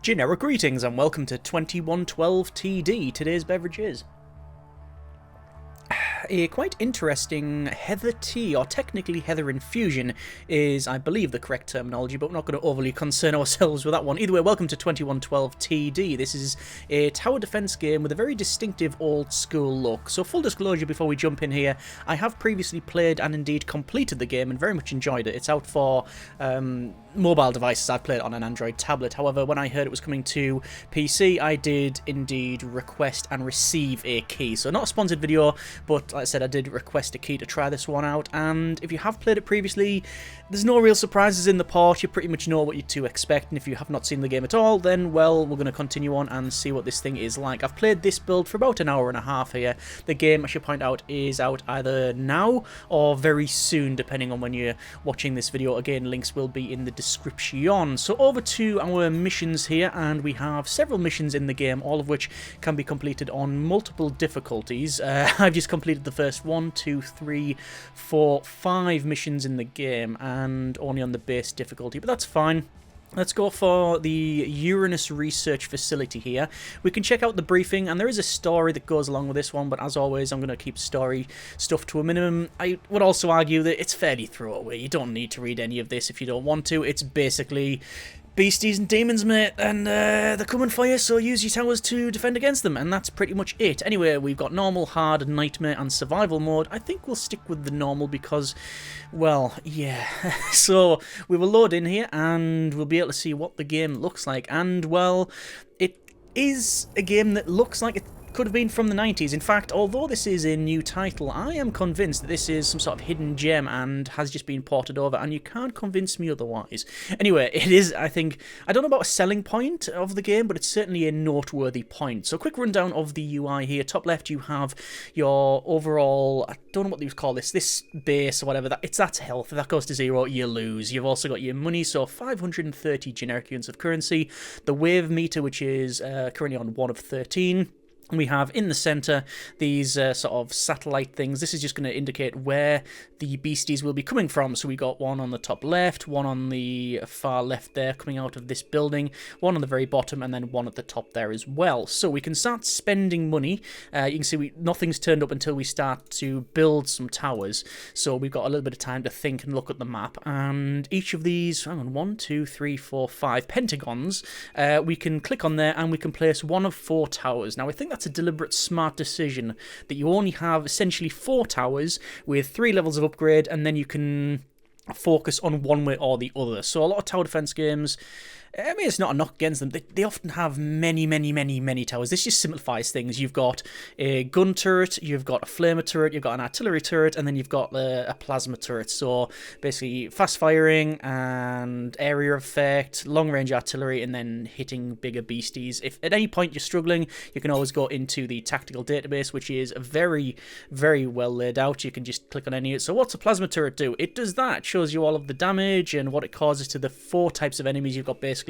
Generic greetings and welcome to 2112 TD. Today's beverage is a quite interesting heather tea, or technically heather infusion is, I believe, the correct terminology, but we're not going to overly concern ourselves with that one. Either way, welcome to 2112 TD. This is a tower defense game with a very distinctive old school look. So full disclosure before we jump in here, I have previously played and indeed completed the game and very much enjoyed it. It's out for mobile devices. I've played it on an Android tablet. However, when I heard it was coming to PC, I did indeed request and receive a key. So not a sponsored video, but like I said, I did request a key to try this one out, and if you have played it previously, there's no real surprises in the port. You pretty much know what you to expect, and if you have not seen the game at all, then, well, we're going to continue on and see what this thing is like. I've played this build for about an hour and a half here. The game, I should point out, is out either now or very soon, depending on when you're watching this video. Again, links will be in the description. So over to our missions here, and we have several missions in the game, all of which can be completed on multiple difficulties. I've just completed the first 1, 2, 3, 4, 5 missions in the game, and only on the base difficulty, but that's fine. Let's go for the Uranus Research Facility here. We can check out the briefing, and there is a story that goes along with this one, but as always, I'm going to keep story stuff to a minimum. I would also argue that it's fairly throwaway. You don't need to read any of this if you don't want to. It's basically beasties and demons, mate, and they're coming for you, so use your towers to defend against them, and that's pretty much it. Anyway, we've got normal, hard, nightmare, and survival mode. I think we'll stick with the normal because, well, yeah. So we will load in here, and we'll be able to see what the game looks like, and, well, it is a game that looks like it could have been from the 90s. In fact, although this is a new title, I am convinced that this is some sort of hidden gem and has just been ported over, and you can't convince me otherwise. Anyway, it is, I think, I don't know about a selling point of the game, but it's certainly a noteworthy point. So a quick rundown of the UI here. Top left, you have your overall, I don't know what you would call this base or whatever, that's health. If that goes to 0, you lose. You've also got your money, so 530 generic units of currency. The wave meter, which is currently on 1 of 13. We have in the center these sort of satellite things. This is just going to indicate where the beasties will be coming from. So we got one on the top left, one on the far left there coming out of this building, one on the very bottom, and then one at the top there as well. So we can start spending money. You can see nothing's turned up until we start to build some towers. So we've got a little bit of time to think and look at the map. And each of these, hang on, 1, 2, 3, 4, 5 pentagons, we can click on there and we can place 1 of 4 towers. Now I think that's a deliberate smart decision, that you only have essentially 4 towers with 3 levels of upgrade, and then you can focus on one way or the other. So a lot of tower defense games, I mean, it's not a knock against them. They often have many towers. This just simplifies things. You've got a gun turret, you've got a flamer turret, you've got an artillery turret, and then you've got a plasma turret. So basically fast firing and area effect, long range artillery, and then hitting bigger beasties. If at any point you're struggling, you can always go into the tactical database, which is very well laid out. You can just click on any of it. So what's a plasma turret do? It does that. It shows you all of the damage and what it causes to the 4 types of enemies you've got. Basically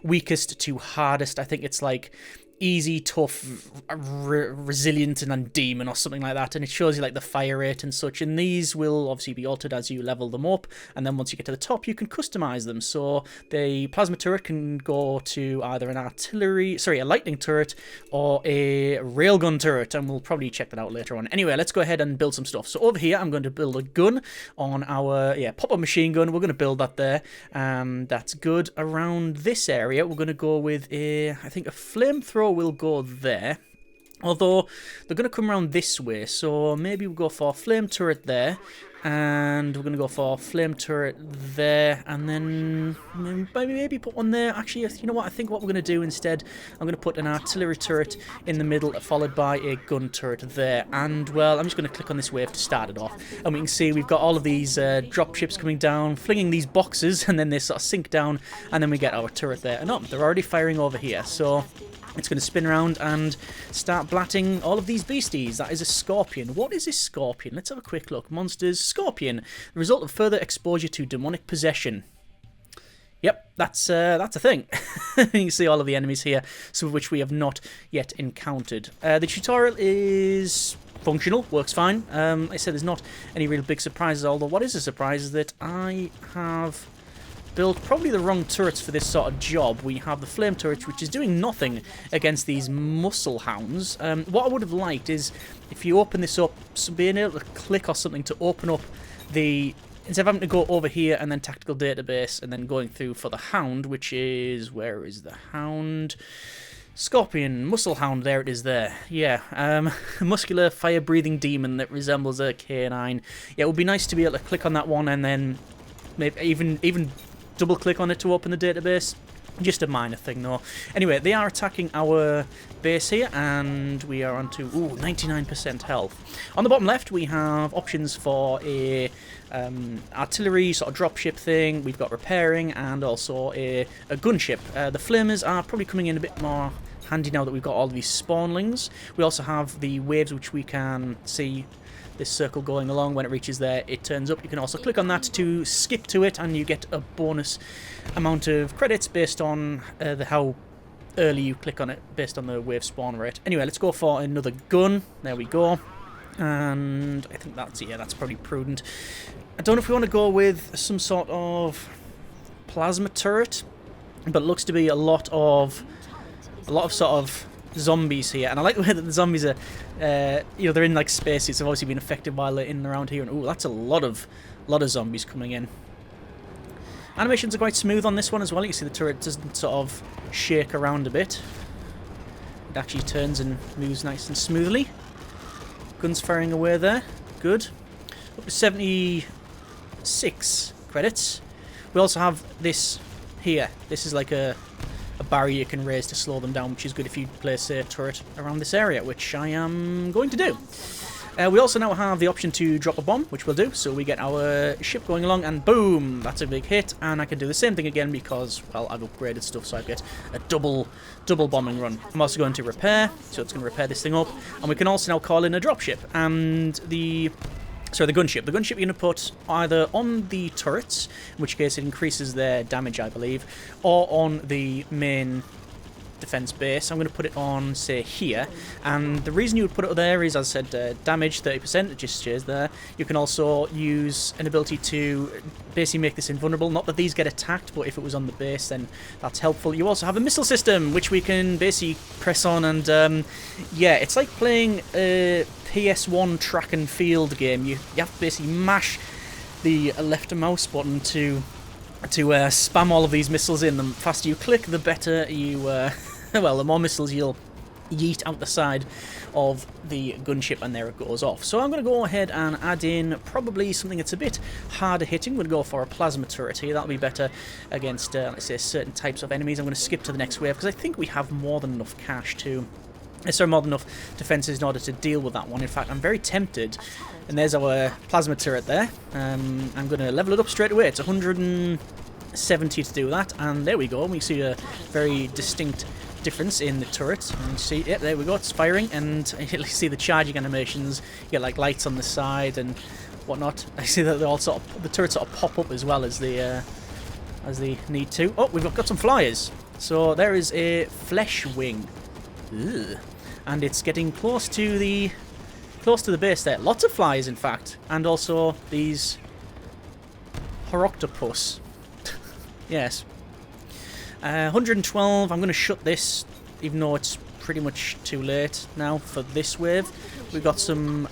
weakest to hardest. I think it's like easy, tough, resilient, and then demon or something like that, and it shows you like the fire rate and such, and these will obviously be altered as you level them up, and then once you get to the top you can customize them. So the plasma turret can go to either a lightning turret or a railgun turret, and we'll probably check that out later on. Anyway, let's go ahead and build some stuff. So over here I'm going to build a gun on our pop-up machine gun. We're going to build that there. That's good. Around this area we're going to go with I think a flamethrower will go there, although they're going to come around this way, so maybe we'll go for flame turret there, and we're going to go for flame turret there, and then maybe put one there. Actually, you know what, I think what we're going to do instead, I'm going to put an artillery turret in the middle, followed by a gun turret there, and, well, I'm just going to click on this wave to start it off, and we can see we've got all of these drop ships coming down, flinging these boxes, and then they sort of sink down, and then we get our turret there, and they're already firing over here, so it's going to spin around and start blatting all of these beasties. That is a scorpion. What is a scorpion? Let's have a quick look. Monsters. Scorpion. The result of further exposure to demonic possession. Yep, that's a thing. You can see all of the enemies here, some of which we have not yet encountered. The tutorial is functional, works fine. Like I said, there's not any real big surprises, although what is a surprise is that I have built probably the wrong turrets for this sort of job. We have the flame turret, which is doing nothing against these muscle hounds. What I would have liked is if you open this up, so being able to click or something to open up the... Instead of having to go over here and then tactical database and then going through for the hound, which is... Where is the hound? Scorpion, muscle hound, there it is there. Yeah, a muscular fire-breathing demon that resembles a canine. Yeah, it would be nice to be able to click on that one and then maybe even double-click on it to open the database. Just a minor thing, though. Anyway, they are attacking our base here, and we are on to 99% health. On the bottom left, we have options for a artillery sort of dropship thing. We've got repairing and also a gunship. The flamers are probably coming in a bit more handy now that we've got all of these spawnlings. We also have the waves, which we can see this circle going along. When it reaches there, it turns up. You can also click on that to skip to it, and you get a bonus amount of credits based on how early you click on it, based on the wave spawn rate. Anyway, let's go for another gun. There we go. And I think that's probably prudent. I don't know if we want to go with some sort of plasma turret, but it looks to be a lot of sort of zombies here, and I like the way that the zombies are, they're in like spaces. They've obviously been affected while they're in and around here, and that's a lot of zombies coming in. Animations are quite smooth on this one as well. You can see the turret doesn't sort of shake around a bit. It actually turns and moves nice and smoothly. Guns firing away there. Good. Up to 76 credits. We also have this here. This is like a barrier you can raise to slow them down, which is good if you place a turret around this area, which I am going to do. We also now have the option to drop a bomb, which we'll do. So we get our ship going along, and boom, that's a big hit. And I can do the same thing again because, well, I've upgraded stuff, so I get a double bombing run. I'm also going to repair, so it's going to repair this thing up. And we can also now call in a dropship. And the gunship. The gunship you're going to put either on the turrets, in which case it increases their damage, I believe, or on the main defense base. I'm going to put it on, say, here. And the reason you would put it there is, as I said, damage 30%, it just stays there. You can also use an ability to basically make this invulnerable. Not that these get attacked, but if it was on the base, then that's helpful. You also have a missile system, which we can basically press on, and yeah, it's like playing a PS1 track and field game. You have to basically mash the left mouse button to spam all of these missiles in. The faster you click, the better you well, the more missiles you'll yeet out the side of the gunship, and there it goes off. So I'm going to go ahead and add in probably something that's a bit harder hitting. We're going to go for a plasma turret here. That'll be better against, let's say, certain types of enemies. I'm going to skip to the next wave because I think we have more than enough cash to... So more than enough defences in order to deal with that one. In fact, I'm very tempted. And there's our plasma turret there. I'm going to level it up straight away. It's 170 to do that. And there we go. We see a very distinct difference in the turret. And you see, yep, there we go. It's firing. And you see the charging animations. You get like lights on the side and whatnot. I see that they all the turrets sort of pop up as well as they need to. Oh, we've got some flyers. So there is a flesh wing. Ugh. And it's getting close to the base there. Lots of flies, in fact, and also these Horoctopus. Yes. 112. I'm going to shut this, even though it's pretty much too late now for this wave. We've got some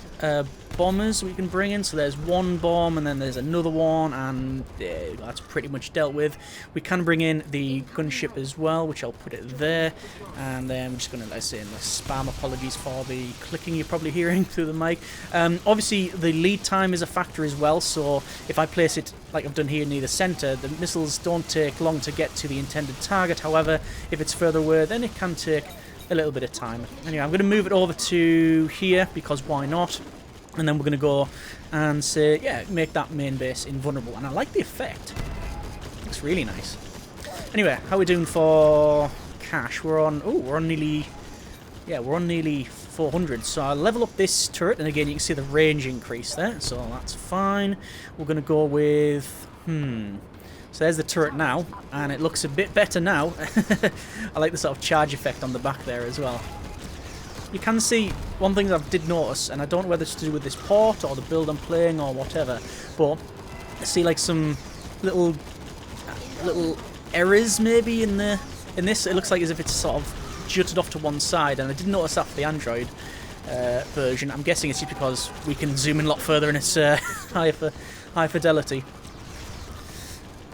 bombers we can bring in. So there's one bomb, and then there's another one, and that's pretty much dealt with. We can bring in the gunship as well, which I'll put it there. And then we're just going to, let's say, in the spam. Apologies for the clicking you're probably hearing through the mic. Obviously, the lead time is a factor as well. So if I place it like I've done here near the center, the missiles don't take long to get to the intended target. However, if it's further away, then it can take a little bit of time. Anyway, I'm going to move it over to here because why not? And then we're going to go and say, yeah, make that main base invulnerable. And I like the effect. Looks really nice. Anyway, how are we doing for cash? We're on nearly 400. So I'll level up this turret, and again, you can see the range increase there. So that's fine. We're going to go with so there's the turret now, and it looks a bit better now. I like the sort of charge effect on the back there as well. You can see one thing that I did notice, and I don't know whether it's to do with this port or the build I'm playing or whatever, but I see like some little little errors maybe in this. It looks like as if it's sort of jutted off to one side, and I didn't notice that for the Android version. I'm guessing it's just because we can zoom in a lot further and it's high fidelity.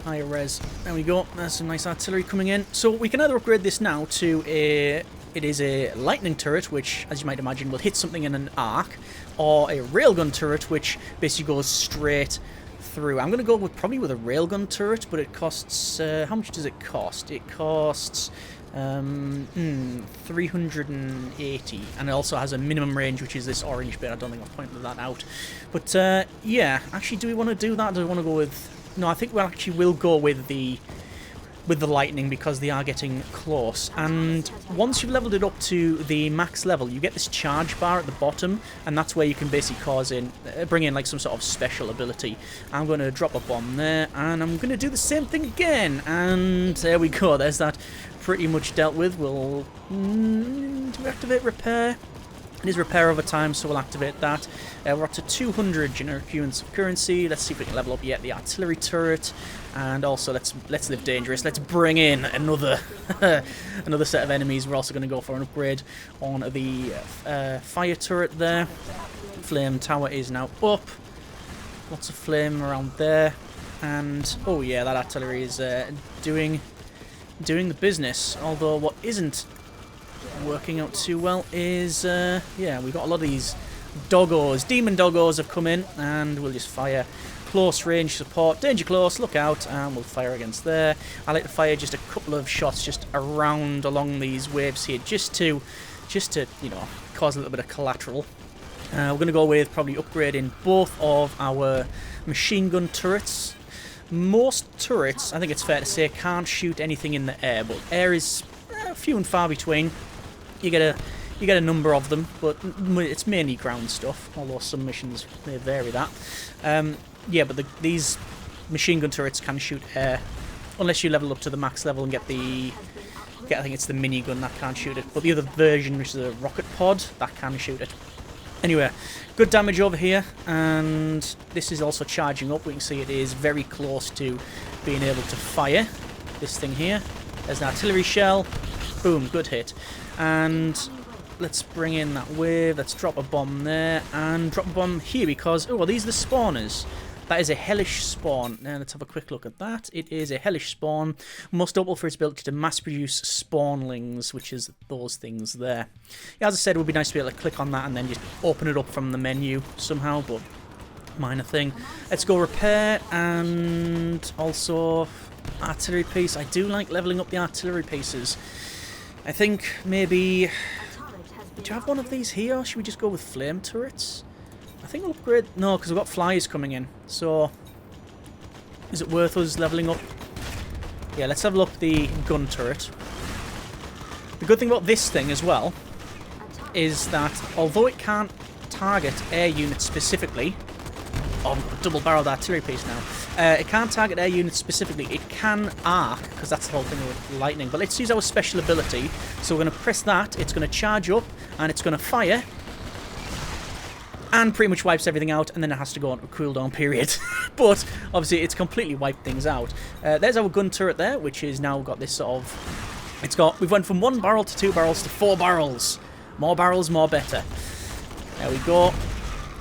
Higher res. There we go. There's some nice artillery coming in. So we can either upgrade this now to a... It is a lightning turret, which, as you might imagine, will hit something in an arc, or a railgun turret, which basically goes straight through. I'm going to go with probably with a railgun turret, but it costs... how much does it cost? It costs 380, and it also has a minimum range, which is this orange bit. I don't think I've pointed that out. But yeah, actually, do we want to do that? Do we want to go with... No, I think we actually will go with the lightning because they are getting close. And once you've leveled it up to the max level, you get this charge bar at the bottom, and that's where you can basically bring in like some sort of special ability. I'm going to drop a bomb there, and I'm going to do the same thing again, and there we go. There's that pretty much dealt with. We'll do we activate repair? It is repair over time, so we'll activate that. We're up to 200 generic units of currency. Let's see if we can level up yet the artillery turret, and also let's live dangerous. Let's bring in another another set of enemies. We're also going to go for an upgrade on the fire turret there. Flame tower is now up. Lots of flame around there, and oh yeah, that artillery is doing the business. Although what isn't working out too well is, yeah, we've got a lot of these doggos. Demon doggos have come in, and we'll just fire close range support. Danger close, look out, and we'll fire against there. I like to fire just a couple of shots just around along these waves here, just to you know, cause a little bit of collateral. We're going to go with probably upgrading both of our machine gun turrets. Most turrets, I think it's fair to say, can't shoot anything in the air, but air is few and far between. You get a number of them, but it's mainly ground stuff, although some missions may vary that. Yeah, but these machine gun turrets can shoot air, unless you level up to the max level and get I think it's the minigun that can't shoot it, but the other version, which is a rocket pod, that can shoot it. Anyway, good damage over here, and this is also charging up. We can see it is very close to being able to fire this thing here. There's an artillery shell. Boom, good hit. And let's bring in that wave. Let's drop a bomb there, and drop a bomb here because, oh, are these the spawners? That is a hellish spawn. Now let's have a quick look at that. It is a hellish spawn. Most notable for its ability to mass produce spawnlings, which is those things there. Yeah, as I said, it would be nice to be able to click on that and then just open it up from the menu somehow, but minor thing. Let's go repair, and also artillery piece. I do like leveling up the artillery pieces. I think maybe... Do you have one of these here, or should we just go with flame turrets? I think we'll upgrade... No, because we've got flyers coming in. So, is it worth us leveling up? Yeah, let's level up the gun turret. The good thing about this thing as well is that although it can't target air units specifically... Oh, we've got a double-barreled artillery piece now. It can't target air units specifically. It can arc, because that's the whole thing with lightning. But let's use our special ability. So we're going to press that. It's going to charge up, and it's going to fire. And pretty much wipes everything out, and then it has to go on a cooldown period. But, obviously, it's completely wiped things out. There's our gun turret there, which is now got this sort of... We've went from 1 barrel to 2 barrels to 4 barrels. More barrels, more better. There we go.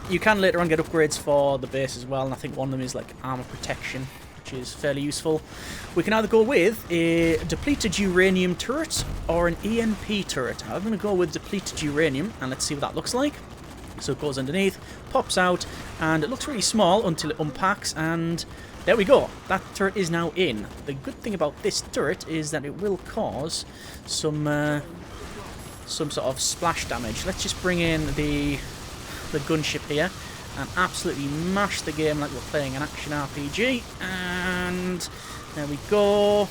You can later on get upgrades for the base as well, and I think one of them is like armor protection, which is fairly useful. We can either go with a depleted uranium turret or an EMP turret. I'm going to go with depleted uranium, and let's see what that looks like. So it goes underneath, pops out, and it looks really small until it unpacks, and there we go. That turret is now in. The good thing about this turret is that it will cause some sort of splash damage. Let's just bring in the gunship here and absolutely mash the game like we're playing an action RPG, and there we go.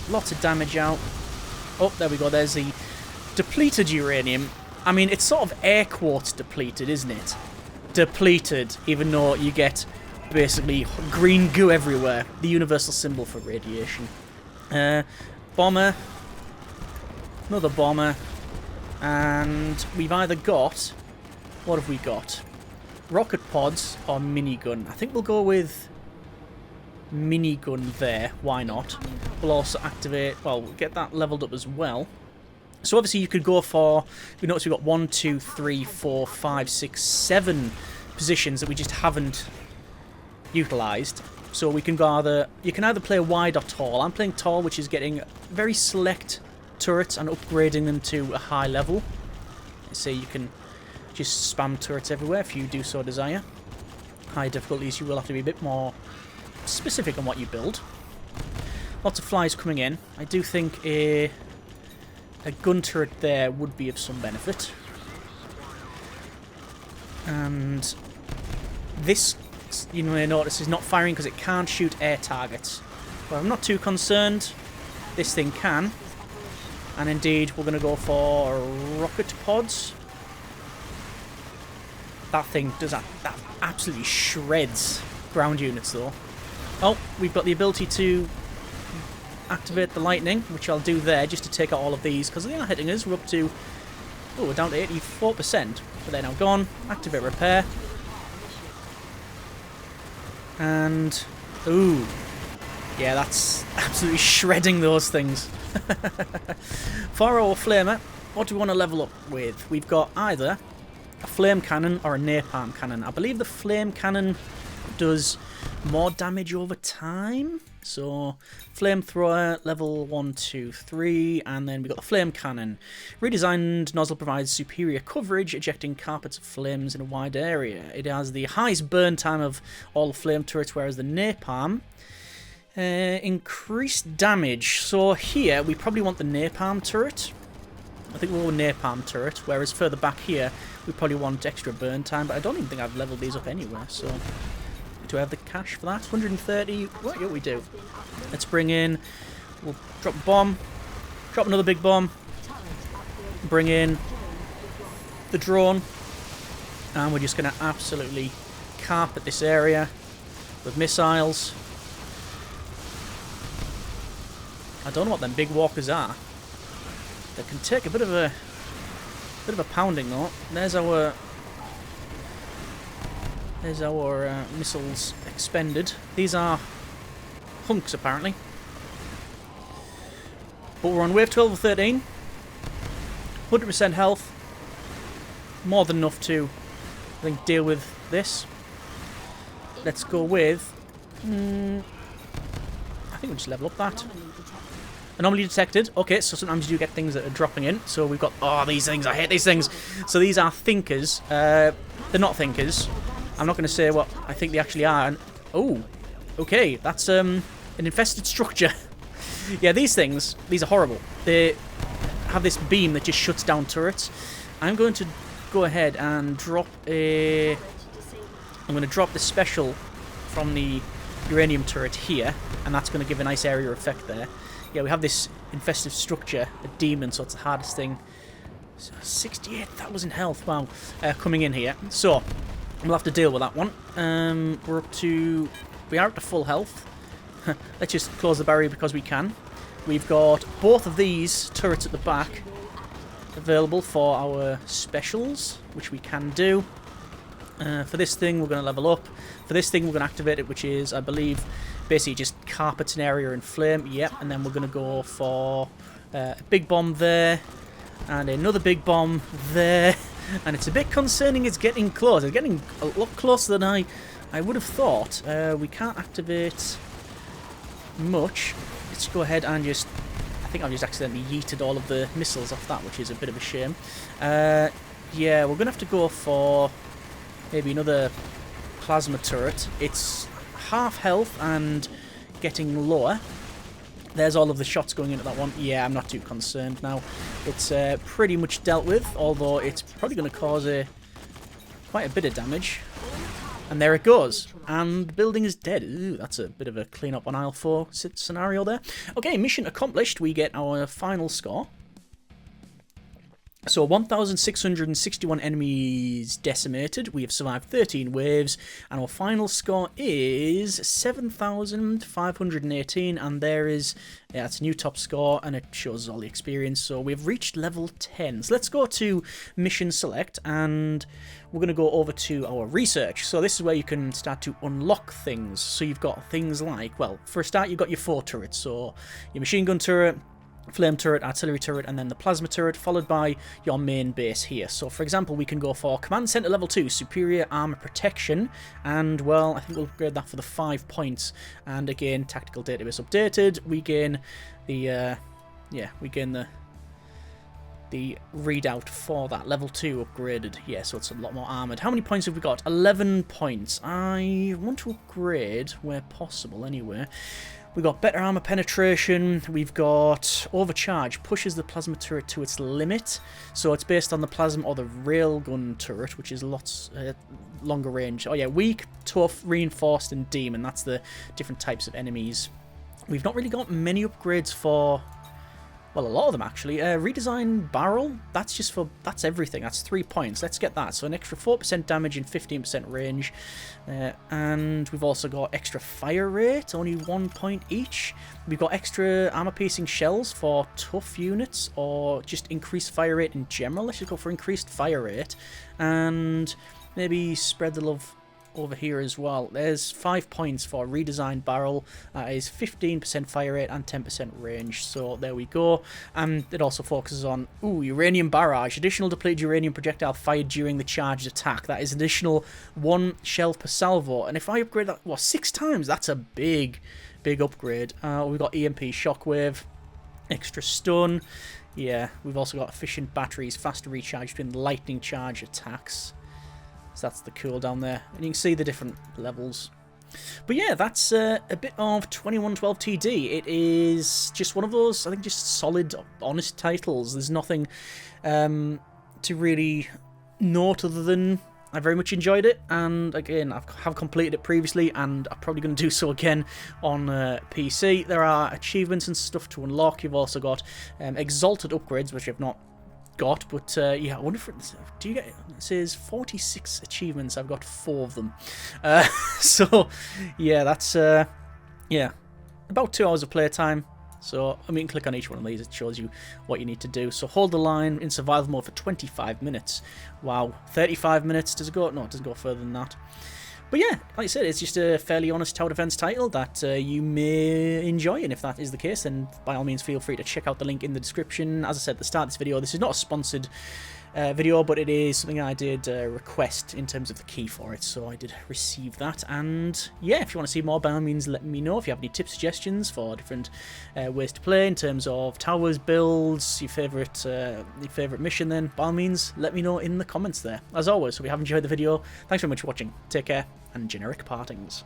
Lots of damage out. Oh, there we go. There's the depleted uranium. I mean, it's sort of air quotes depleted, isn't it? Depleted, even though you get basically green goo everywhere. The universal symbol for radiation. Bomber. Another bomber. And we've either got... What have we got? Rocket pods or minigun? I think we'll go with minigun there. Why not? We'll also activate, well, we'll get that leveled up as well. So obviously you could go for, you notice we've got 1, 2, 3, 4, 5, 6, 7 positions that we just haven't utilised. So we can go either, you can either play wide or tall. I'm playing tall, which is getting very select turrets and upgrading them to a high level. So you can just spam turrets everywhere if you do so desire. High difficulties, you will have to be a bit more specific on what you build. Lots of flies coming in. I do think a gun turret there would be of some benefit. And this, you may notice, is not firing because it can't shoot air targets. But I'm not too concerned. This thing can. And indeed, we're going to go for rocket pods. That thing does that absolutely shreds ground units though. Oh, we've got the ability to activate the lightning, which I'll do there just to take out all of these because they are hitting us. We're up to, oh, we're down to 84%, but they're now gone. Activate repair. And, ooh, yeah, that's absolutely shredding those things. For our flamer, what do we want to level up with? We've got either a flame cannon or a napalm cannon. I believe the flame cannon does more damage over time. So, flamethrower, level 1, 2, 3, and then we've got the flame cannon. Redesigned nozzle provides superior coverage, ejecting carpets of flames in a wide area. It has the highest burn time of all flame turrets, whereas the napalm increased damage. So here, we probably want the napalm turret. I think we'll go napalm turret, whereas further back here, we probably want extra burn time, but I don't even think I've leveled these up anywhere, so... Do I have the cash for that? 130? What? Yeah, we do. Let's bring in... We'll drop a bomb. Drop another big bomb. Bring in the drone. And we're just going to absolutely carpet this area with missiles. I don't know what them big walkers are. They can take a bit of a pounding though. There's our missiles expended. These are hunks apparently. But we're on wave 12 or 13. 100% health. More than enough to, I think, deal with this. Let's go with... I think we'll just level up that. Anomaly detected. Okay, so sometimes you do get things that are dropping in. So we've got... Oh, these things. I hate these things. So these are thinkers. They're not thinkers. I'm not going to say what I think they actually are. And, oh, okay. That's an infested structure. Yeah, these things, these are horrible. They have this beam that just shuts down turrets. I'm going to go ahead and drop a... I'm going to drop the special from the uranium turret here. And that's going to give a nice area effect there. Yeah, we have this infested structure, a demon, so it's the hardest thing. So 68,000 health, wow, coming in here. So, we'll have to deal with that one. We are up to full health. Let's just close the barrier because we can. We've got both of these turrets at the back available for our specials, which we can do. For this thing, we're going to level up. For this thing, we're going to activate it, which is, I believe, basically just carpets an area in flame. Yep, and then we're going to go for a big bomb there, and another big bomb there. And it's a bit concerning it's getting close. It's getting a lot closer than I would have thought. We can't activate much. Let's go ahead and just... I think I've just accidentally yeeted all of the missiles off that, which is a bit of a shame. Yeah, we're going to have to go for maybe another plasma turret. It's half health and getting lower. There's all of the shots going into that one. Yeah, I'm not too concerned now. It's pretty much dealt with, although it's probably going to cause quite a bit of damage. And there it goes. And the building is dead. Ooh, that's a bit of a clean-up on aisle 4 scenario there. Okay, mission accomplished. We get our final score. So 1,661 enemies decimated. We have survived 13 waves, and our final score is 7,518. And there is, yeah, that's a new top score, and it shows all the experience. So we've reached level 10. So let's go to mission select, and we're going to go over to our research. So this is where you can start to unlock things. So you've got things like, well, for a start, you've got your 4 turrets. So your machine gun turret, flame turret, artillery turret, and then the plasma turret, followed by your main base here. So for example, we can go for command center level 2, superior armor protection, and well, I think we'll upgrade that for the 5 points. And again, tactical database updated, we gain the the readout for that level 2 upgraded. Yeah, so it's a lot more armored. How many points have we got? 11 points. I want to upgrade where possible anyway. We've got better armor penetration, we've got overcharge, pushes the plasma turret to its limit, so it's based on the plasma or the railgun turret, which is lots longer range. Oh yeah, weak, tough, reinforced, and demon, that's the different types of enemies. We've not really got many upgrades for, well, a lot of them actually. Redesign barrel, that's just for, that's everything, that's 3 points. Let's get that. So an extra 4% damage and 15% range. And we've also got extra fire rate, only 1 point each. We've got extra armor piercing shells for tough units, or just increased fire rate in general. Let's just go for increased fire rate. And maybe spread the love over here as well. There's 5 points for redesigned barrel. That is 15% fire rate and 10% range. So there we go. And it also focuses on uranium barrage, additional depleted uranium projectile fired during the charged attack. That is additional 1 shell per salvo. And if I upgrade that, what, 6 times? That's a big upgrade. We've got EMP shockwave, extra stun. Yeah, we've also got efficient batteries, faster recharge between lightning charge attacks. So that's the cooldown there, and you can see the different levels. But yeah, that's a bit of 2112 TD. It is just one of those, I think, just solid, honest titles. There's nothing to really note other than I very much enjoyed it, and again, I have completed it previously, and I'm probably going to do so again on PC. There are achievements and stuff to unlock. You've also got exalted upgrades, which I've not got, but yeah, I wonder if do you get it says 46 achievements. I've got 4 of them. So yeah, that's yeah, about 2 hours of playtime. So I mean, click on each one of these, it shows you what you need to do. So hold the line in survival mode for 25 minutes. Wow, 35 minutes. Does it go? No, it doesn't go further than that. But yeah, like I said, it's just a fairly honest tower defense title that you may enjoy, and if that is the case, then by all means feel free to check out the link in the description. As I said at the start of this video, this is not a sponsored video, but it is something I did request in terms of the key for it, so I did receive that. And yeah, if you want to see more, by all means let me know. If you have any tip suggestions for different ways to play in terms of towers, builds, your favourite mission, then by all means let me know in the comments there. As always, if you have enjoyed the video, thanks very much for watching, take care, and generic partings.